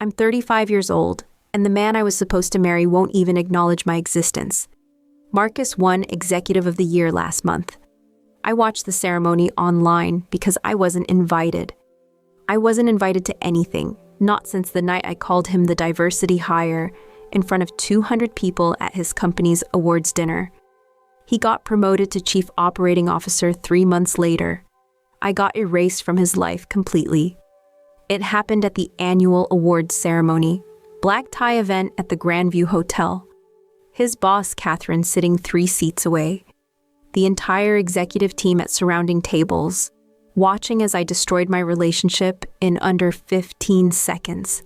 I'm 35 years old, and the man I was supposed to marry won't even acknowledge my existence. Marcus won Executive of the Year last month. I watched the ceremony online because I wasn't invited. I wasn't invited to anything, not since the night I called him the diversity hire in front of 200 people at his company's awards dinner. He got promoted to Chief Operating Officer 3 months later. I got erased from his life completely. It happened at the annual awards ceremony, black tie event at the Grandview Hotel. His boss, Catherine, sitting 3 seats away. The entire executive team at surrounding tables, watching as I destroyed my relationship in under 15 seconds.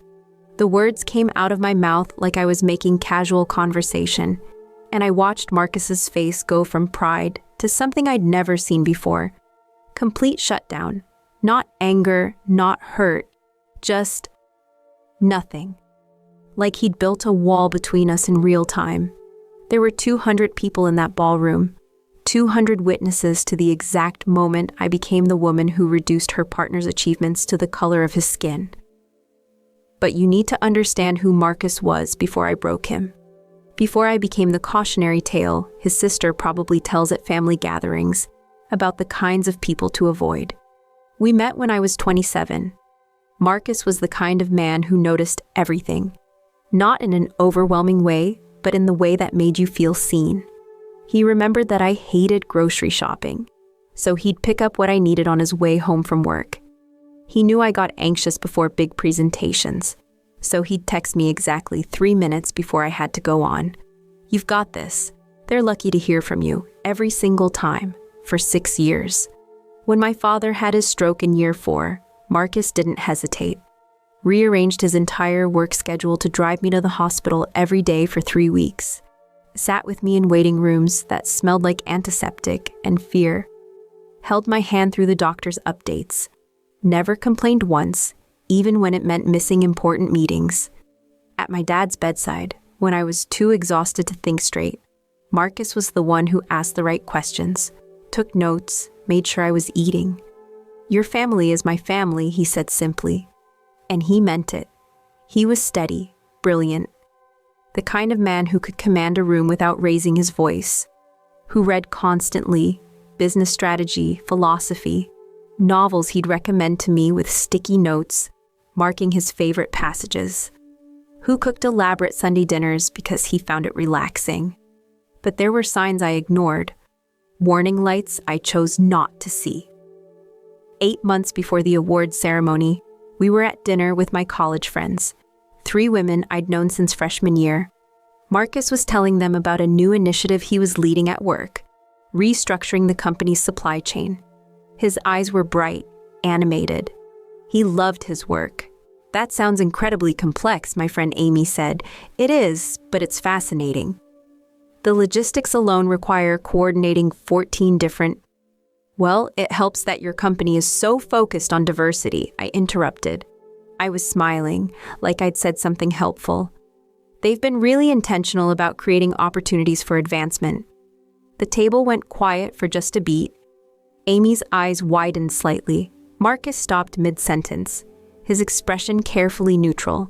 The words came out of my mouth like I was making casual conversation, and I watched Marcus's face go from pride to something I'd never seen before. Complete shutdown. Not anger, not hurt, just nothing. Like he'd built a wall between us in real time. There were 200 people in that ballroom, 200 witnesses to the exact moment I became the woman who reduced her partner's achievements to the color of his skin. But you need to understand who Marcus was before I broke him. Before I became the cautionary tale his sister probably tells at family gatherings about the kinds of people to avoid. We met when I was 27. Marcus was the kind of man who noticed everything, not in an overwhelming way, but in the way that made you feel seen. He remembered that I hated grocery shopping, so he'd pick up what I needed on his way home from work. He knew I got anxious before big presentations, so he'd text me exactly 3 minutes before I had to go on. "You've got this. They're lucky to hear from you every single time, for 6 years. When my father had his stroke in year 4, Marcus didn't hesitate. Rearranged his entire work schedule to drive me to the hospital every day for 3 weeks. Sat with me in waiting rooms that smelled like antiseptic and fear. Held my hand through the doctor's updates. Never complained once, even when it meant missing important meetings. At my dad's bedside, when I was too exhausted to think straight, Marcus was the one who asked the right questions, took notes, made sure I was eating. "Your family is my family," he said simply. And he meant it. He was steady, brilliant. The kind of man who could command a room without raising his voice. Who read constantly, business strategy, philosophy, novels he'd recommend to me with sticky notes, marking his favorite passages. Who cooked elaborate Sunday dinners because he found it relaxing. But there were signs I ignored. Warning lights I chose not to see. 8 months before the awards ceremony, we were at dinner with my college friends, 3 women I'd known since freshman year. Marcus was telling them about a new initiative he was leading at work, restructuring the company's supply chain. His eyes were bright, animated. He loved his work. "That sounds incredibly complex," my friend Amy said. "It is, but it's fascinating. The logistics alone require coordinating 14 different..." "Well, it helps that your company is so focused on diversity," I interrupted. I was smiling, like I'd said something helpful. "They've been really intentional about creating opportunities for advancement." The table went quiet for just a beat. Amy's eyes widened slightly. Marcus stopped mid-sentence, his expression carefully neutral.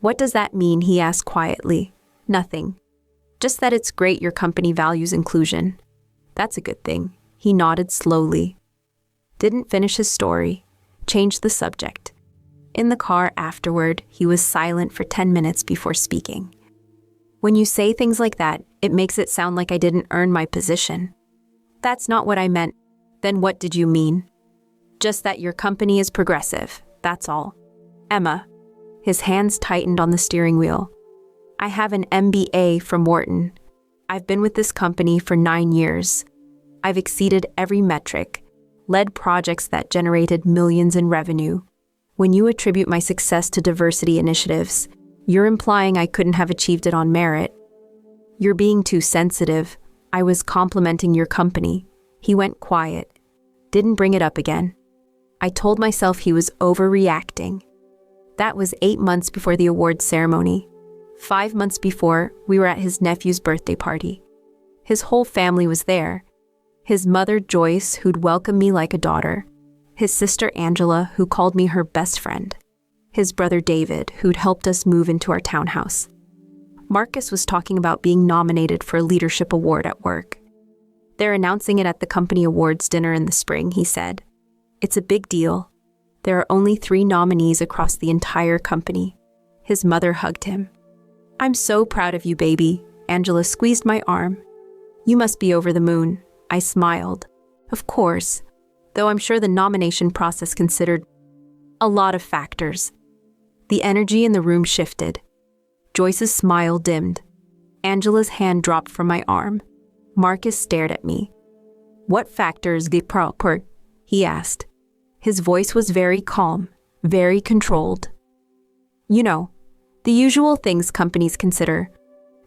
"What does that mean?" he asked quietly. "Nothing. Just that it's great your company values inclusion." "That's a good thing." He nodded slowly. Didn't finish his story. Changed the subject. In the car afterward, he was silent for 10 minutes before speaking. "When you say things like that, it makes it sound like I didn't earn my position." "That's not what I meant." "Then what did you mean?" "Just that your company is progressive, that's all." "Emma." His hands tightened on the steering wheel. "I have an MBA from Wharton. I've been with this company for 9 years. I've exceeded every metric, led projects that generated millions in revenue. When you attribute my success to diversity initiatives, you're implying I couldn't have achieved it on merit. You're being too sensitive. I was complimenting your company." He went quiet, didn't bring it up again. I told myself he was overreacting. That was 8 months before the awards ceremony. 5 months before, we were at his nephew's birthday party. His whole family was there. His mother, Joyce, who'd welcome me like a daughter. His sister, Angela, who called me her best friend. his brother David, who'd helped us move into our townhouse. Marcus was talking about being nominated for a leadership award at work. They're announcing it at the company awards dinner in the spring, he said. It's a big deal. There are only 3 nominees across the entire company. His mother hugged him. I'm so proud of you, baby. Angela squeezed my arm. You must be over the moon. I smiled. Of course, though I'm sure the nomination process considered a lot of factors. The energy in the room shifted. Joyce's smile dimmed. Angela's hand dropped from my arm. Marcus stared at me. What factors he asked. His voice was very calm, very controlled. You know, the usual things companies consider.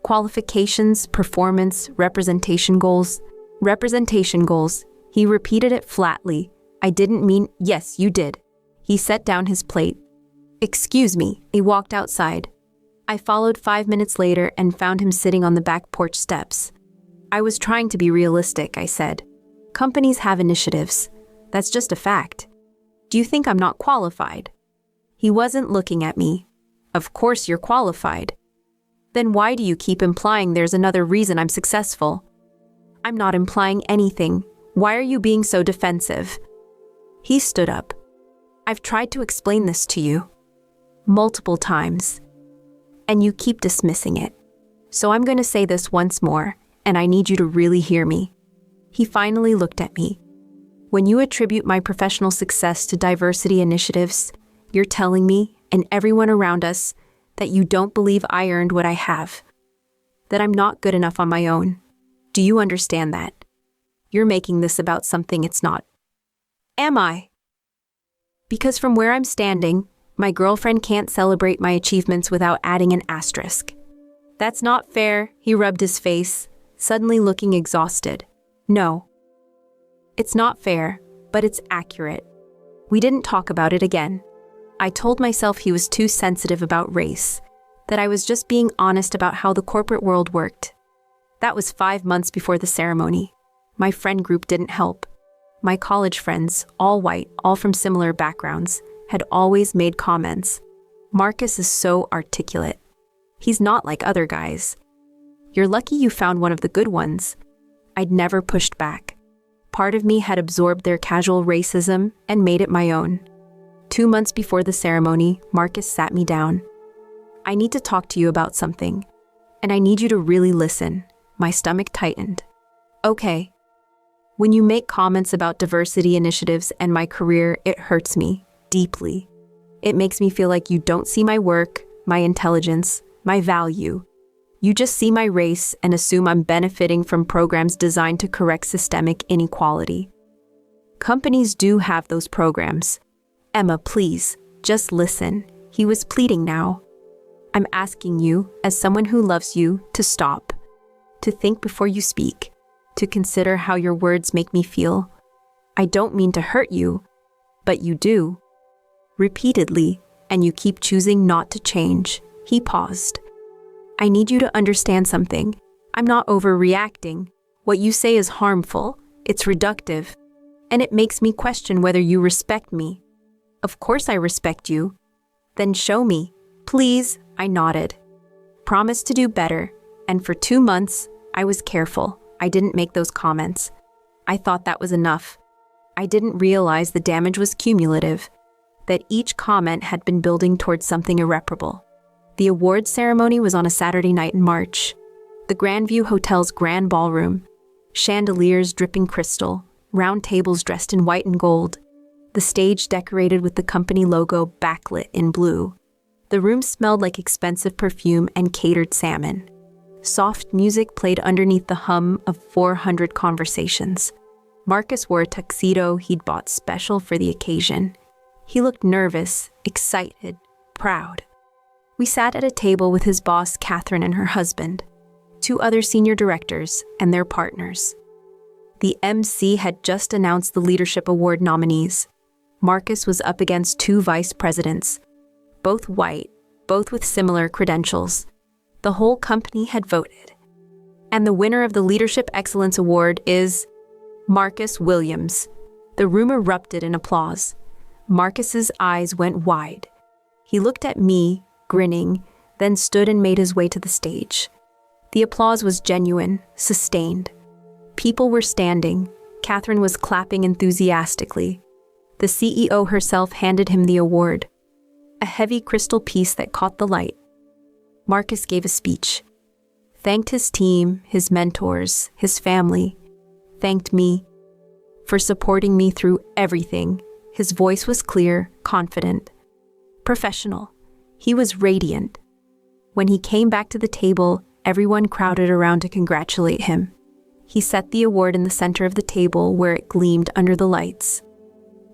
Qualifications, performance, representation goals. Representation goals. He repeated it flatly. I didn't mean, yes, you did. He set down his plate. Excuse me. He walked outside. I followed 5 minutes later and found him sitting on the back porch steps. I was trying to be realistic, I said. Companies have initiatives. That's just a fact. Do you think I'm not qualified? He wasn't looking at me. Of course you're qualified. Then why do you keep implying there's another reason I'm successful? I'm not implying anything. Why are you being so defensive? He stood up. I've tried to explain this to you. Multiple times. And you keep dismissing it. So I'm going to say this once more, and I need you to really hear me. He finally looked at me. When you attribute my professional success to diversity initiatives, you're telling me, and everyone around us, that you don't believe I earned what I have. That I'm not good enough on my own. Do you understand that? You're making this about something it's not. Am I? Because from where I'm standing, my girlfriend can't celebrate my achievements without adding an asterisk. That's not fair, he rubbed his face, suddenly looking exhausted. No. It's not fair, but it's accurate. We didn't talk about it again. I told myself he was too sensitive about race, that I was just being honest about how the corporate world worked. That was 5 months before the ceremony. My friend group didn't help. My college friends, all white, all from similar backgrounds, had always made comments. Marcus is so articulate. He's not like other guys. You're lucky you found one of the good ones. I'd never pushed back. Part of me had absorbed their casual racism and made it my own. 2 months before the ceremony, Marcus sat me down. I need to talk to you about something, and I need you to really listen. My stomach tightened. Okay. When you make comments about diversity initiatives and my career, it hurts me deeply. It makes me feel like you don't see my work, my intelligence, my value. You just see my race and assume I'm benefiting from programs designed to correct systemic inequality. Companies do have those programs. Emma, please, just listen. He was pleading now. I'm asking you, as someone who loves you, to stop, to think before you speak, to consider how your words make me feel. I don't mean to hurt you, but you do. Repeatedly, and you keep choosing not to change. He paused. I need you to understand something. I'm not overreacting. What you say is harmful. It's reductive. And it makes me question whether you respect me. Of course I respect you. Then show me. Please, I nodded. Promise to do better. And for 2 months, I was careful. I didn't make those comments. I thought that was enough. I didn't realize the damage was cumulative, that each comment had been building towards something irreparable. The awards ceremony was on a Saturday night in March. The Grandview Hotel's grand ballroom, chandeliers dripping crystal, round tables dressed in white and gold, the stage decorated with the company logo backlit in blue. The room smelled like expensive perfume and catered salmon. Soft music played underneath the hum of 400 conversations. Marcus wore a tuxedo he'd bought special for the occasion. He looked nervous, excited, proud. We sat at a table with his boss, Catherine, and her husband, 2 other senior directors, and their partners. The MC had just announced the Leadership Award nominees. Marcus was up against 2 vice presidents, both white, both with similar credentials. The whole company had voted. And the winner of the Leadership Excellence Award is Marcus Williams. The room erupted in applause. Marcus's eyes went wide. He looked at me, grinning, then stood and made his way to the stage. The applause was genuine, sustained. People were standing. Catherine was clapping enthusiastically. The CEO herself handed him the award, a heavy crystal piece that caught the light. Marcus gave a speech. Thanked his team, his mentors, his family. Thanked me for supporting me through everything. His voice was clear, confident, professional. He was radiant. When he came back to the table, everyone crowded around to congratulate him. He set the award in the center of the table where it gleamed under the lights.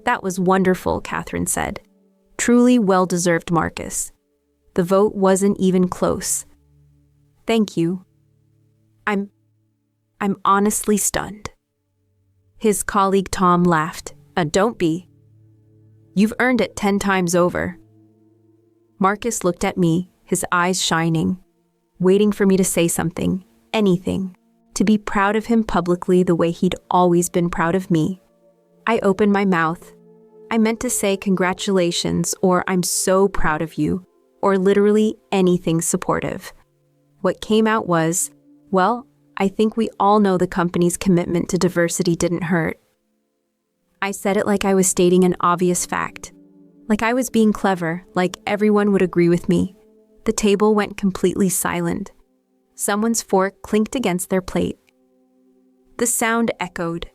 That was wonderful, Catherine said. Truly well-deserved, Marcus. The vote wasn't even close. Thank you. I'm honestly stunned. His colleague Tom laughed. Don't be. You've earned it 10 times over. Marcus looked at me, his eyes shining, waiting for me to say something, anything, to be proud of him publicly the way he'd always been proud of me. I opened my mouth. I meant to say congratulations or I'm so proud of you, or literally anything supportive. What came out was, well, I think we all know the company's commitment to diversity didn't hurt. I said it like I was stating an obvious fact, like I was being clever, like everyone would agree with me. The table went completely silent. Someone's fork clinked against their plate. The sound echoed.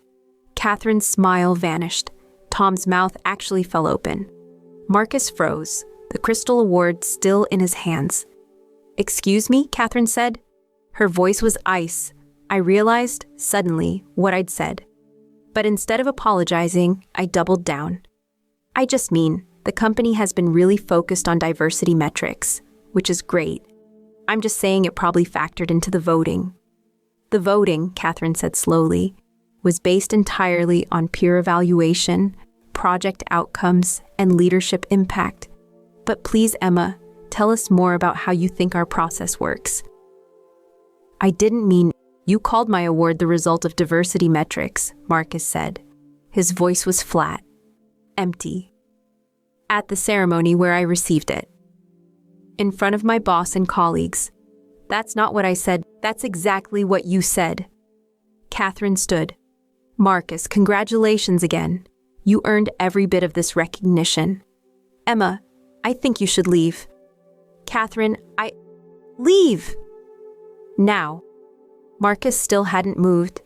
Catherine's smile vanished. Tom's mouth actually fell open. Marcus froze, the crystal award still in his hands. Excuse me, Catherine said. Her voice was ice. I realized, suddenly, what I'd said. But instead of apologizing, I doubled down. I just mean, the company has been really focused on diversity metrics, which is great. I'm just saying it probably factored into the voting. The voting, Catherine said slowly, was based entirely on peer evaluation, project outcomes, and leadership impact. But please, Emma, tell us more about how you think our process works. I didn't mean you called my award the result of diversity metrics, Marcus said. His voice was flat, empty. At the ceremony where I received it. In front of my boss and colleagues. That's not what I said, that's exactly what you said. Catherine stood. Marcus, congratulations again. You earned every bit of this recognition. Emma, I think you should leave. Catherine, Leave! Now. Marcus still hadn't moved.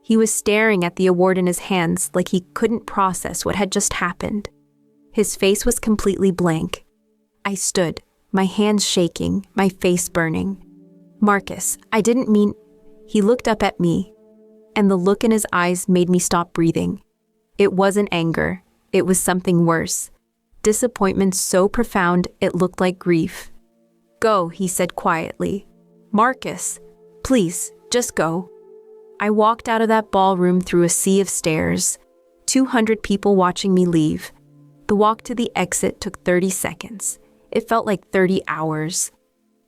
He was staring at the award in his hands like he couldn't process what had just happened. His face was completely blank. I stood, my hands shaking, my face burning. Marcus, I didn't mean... He looked up at me, and the look in his eyes made me stop breathing. It wasn't anger. It was something worse. Disappointment so profound it looked like grief. Go, he said quietly. Marcus, please, just go. I walked out of that ballroom through a sea of stairs, 200 people watching me leave. The walk to the exit took 30 seconds. It felt like 30 hours.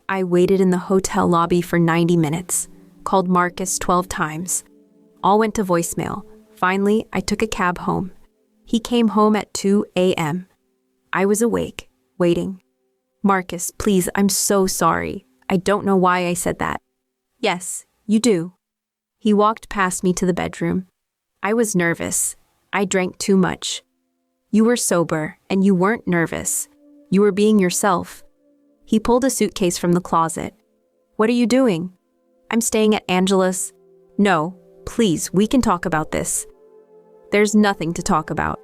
I waited in the hotel lobby for 90 minutes, called Marcus 12 times. All went to voicemail. Finally, I took a cab home. He came home at 2 a.m. I was awake, waiting. Marcus, please, I'm so sorry. I don't know why I said that. Yes, you do. He walked past me to the bedroom. I was nervous. I drank too much. You were sober, and you weren't nervous. You were being yourself. He pulled a suitcase from the closet. What are you doing? I'm staying at Angela's. No, please, we can talk about this. There's nothing to talk about.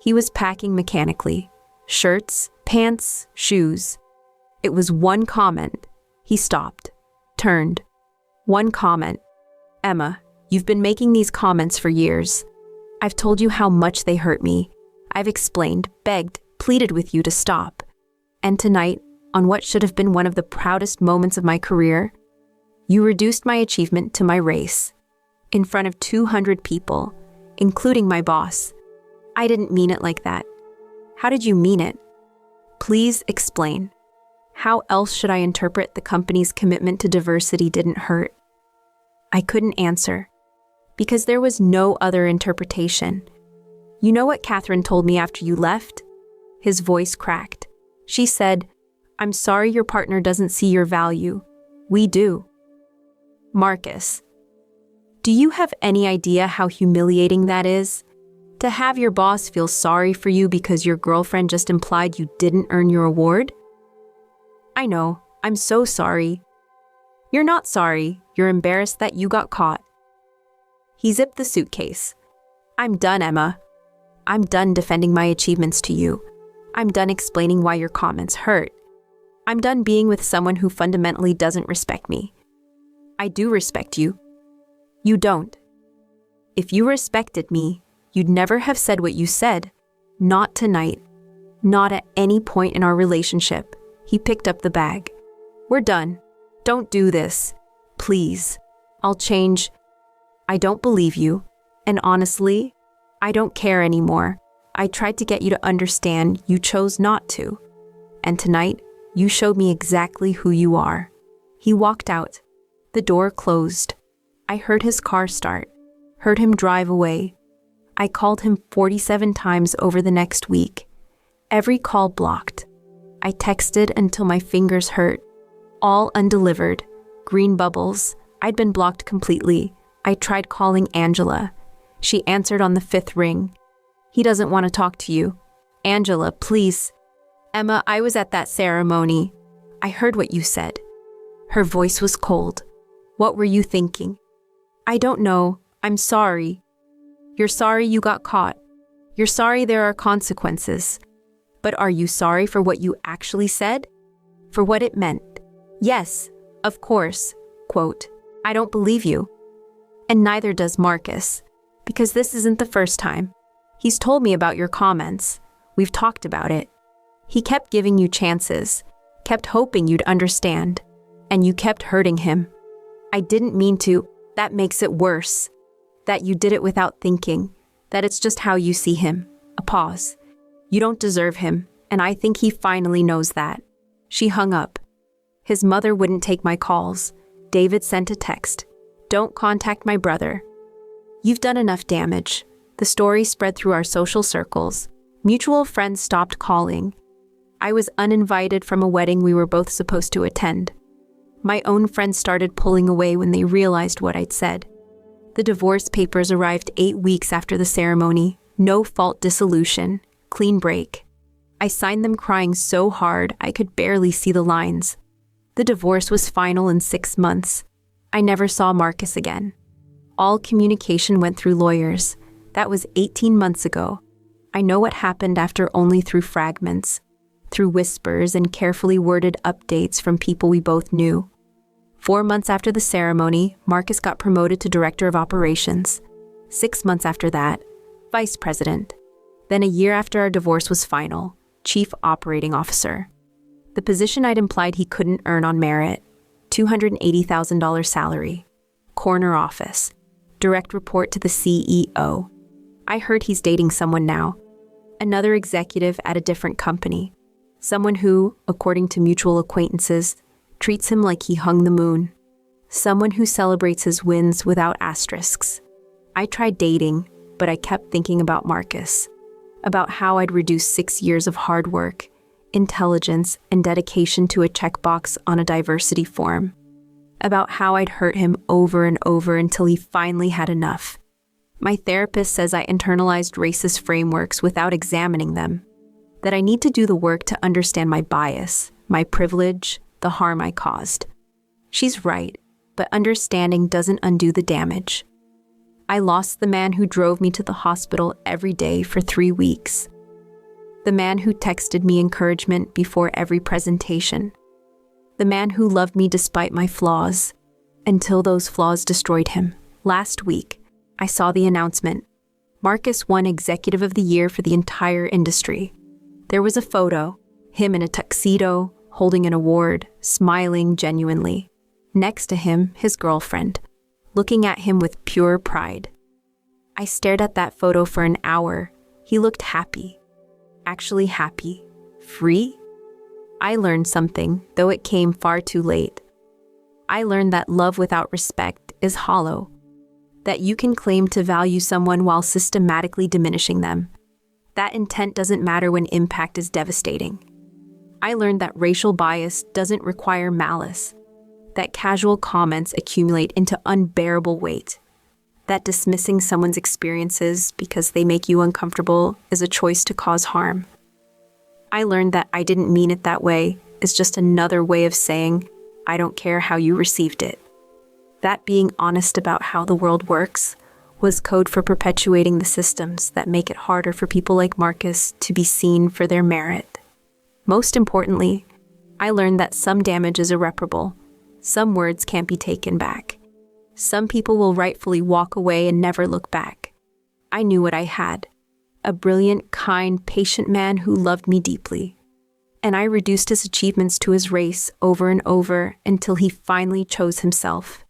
He was packing mechanically. Shirts, pants, shoes. It was one comment. He stopped, turned. One comment. Emma, you've been making these comments for years. I've told you how much they hurt me. I've explained, begged, pleaded with you to stop. And tonight, on what should have been one of the proudest moments of my career, you reduced my achievement to my race. In front of 200 people, including my boss. I didn't mean it like that. How did you mean it? Please explain. How else should I interpret the company's commitment to diversity didn't hurt? I couldn't answer, because there was no other interpretation. You know what Catherine told me after you left? His voice cracked. She said, "I'm sorry your partner doesn't see your value. We do." Marcus, do you have any idea how humiliating that is? To have your boss feel sorry for you because your girlfriend just implied you didn't earn your award? I know, I'm so sorry. You're not sorry, you're embarrassed that you got caught. He zipped the suitcase. I'm done, Emma. I'm done defending my achievements to you. I'm done explaining why your comments hurt. I'm done being with someone who fundamentally doesn't respect me. I do respect you. You don't. If you respected me, you'd never have said what you said. Not tonight. Not at any point in our relationship. He picked up the bag. We're done. Don't do this. Please. I'll change. I don't believe you. And honestly, I don't care anymore. I tried to get you to understand. You chose not to. And tonight, you showed me exactly who you are. He walked out. The door closed. I heard his car start. Heard him drive away. I called him 47 times over the next week. Every call blocked. I texted until my fingers hurt. All undelivered. Green bubbles. I'd been blocked completely. I tried calling Angela. She answered on the 5th ring. He doesn't want to talk to you. Angela, please. Emma, I was at that ceremony. I heard what you said. Her voice was cold. What were you thinking? I don't know. I'm sorry. You're sorry you got caught. You're sorry there are consequences. But are you sorry for what you actually said? For what it meant? Yes, of course. Quote, I don't believe you. And neither does Marcus. Because this isn't the first time. He's told me about your comments. We've talked about it. He kept giving you chances, kept hoping you'd understand, and you kept hurting him. I didn't mean to. That makes it worse. That you did it without thinking, that it's just how you see him. A pause. You don't deserve him, and I think he finally knows that. She hung up. His mother wouldn't take my calls. David sent a text. Don't contact my brother. You've done enough damage. The story spread through our social circles. Mutual friends stopped calling. I was uninvited from a wedding we were both supposed to attend. My own friends started pulling away when they realized what I'd said. The divorce papers arrived 8 weeks after the ceremony. No fault dissolution. Clean break. I signed them crying so hard I could barely see the lines. The divorce was final in 6 months. I never saw Marcus again. All communication went through lawyers. That was 18 months ago. I know what happened after only through fragments, through whispers and carefully worded updates from people we both knew. 4 months after the ceremony, Marcus got promoted to Director of Operations. 6 months after that, Vice President. Then a year after our divorce was final, Chief Operating Officer. The position I'd implied he couldn't earn on merit. $280,000 salary. Corner office. Direct report to the CEO. I heard he's dating someone now. Another executive at a different company. Someone who, according to mutual acquaintances, treats him like he hung the moon. Someone who celebrates his wins without asterisks. I tried dating, but I kept thinking about Marcus. About how I'd reduced 6 years of hard work, intelligence, and dedication to a checkbox on a diversity form. About how I'd hurt him over and over until he finally had enough. My therapist says I internalized racist frameworks without examining them. That I need to do the work to understand my bias, my privilege, the harm I caused. She's right, but understanding doesn't undo the damage. I lost the man who drove me to the hospital every day for 3 weeks. The man who texted me encouragement before every presentation. The man who loved me despite my flaws, until those flaws destroyed him. Last week, I saw the announcement. Marcus won Executive of the Year for the entire industry. There was a photo, him in a tuxedo, holding an award, smiling genuinely. Next to him, his girlfriend, looking at him with pure pride. I stared at that photo for an hour. He looked happy. Actually happy. Free? I learned something, though it came far too late. I learned that love without respect is hollow. That you can claim to value someone while systematically diminishing them. That intent doesn't matter when impact is devastating. I learned that racial bias doesn't require malice, that casual comments accumulate into unbearable weight, that dismissing someone's experiences because they make you uncomfortable is a choice to cause harm. I learned that I didn't mean it that way is just another way of saying, I don't care how you received it. That being honest about how the world works was code for perpetuating the systems that make it harder for people like Marcus to be seen for their merit. Most importantly, I learned that some damage is irreparable. Some words can't be taken back. Some people will rightfully walk away and never look back. I knew what I had. A brilliant, kind, patient man who loved me deeply. And I reduced his achievements to his race over and over until he finally chose himself.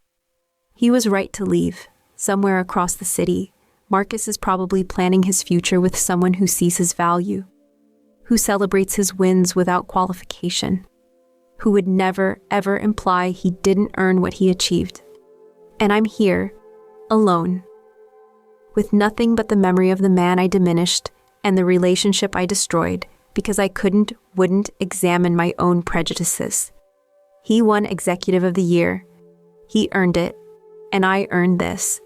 He was right to leave. Somewhere across the city, Marcus is probably planning his future with someone who sees his value, who celebrates his wins without qualification, who would never, ever imply he didn't earn what he achieved. And I'm here, alone, with nothing but the memory of the man I diminished and the relationship I destroyed because I wouldn't examine my own prejudices. He won Executive of the Year. He earned it, and I earned this.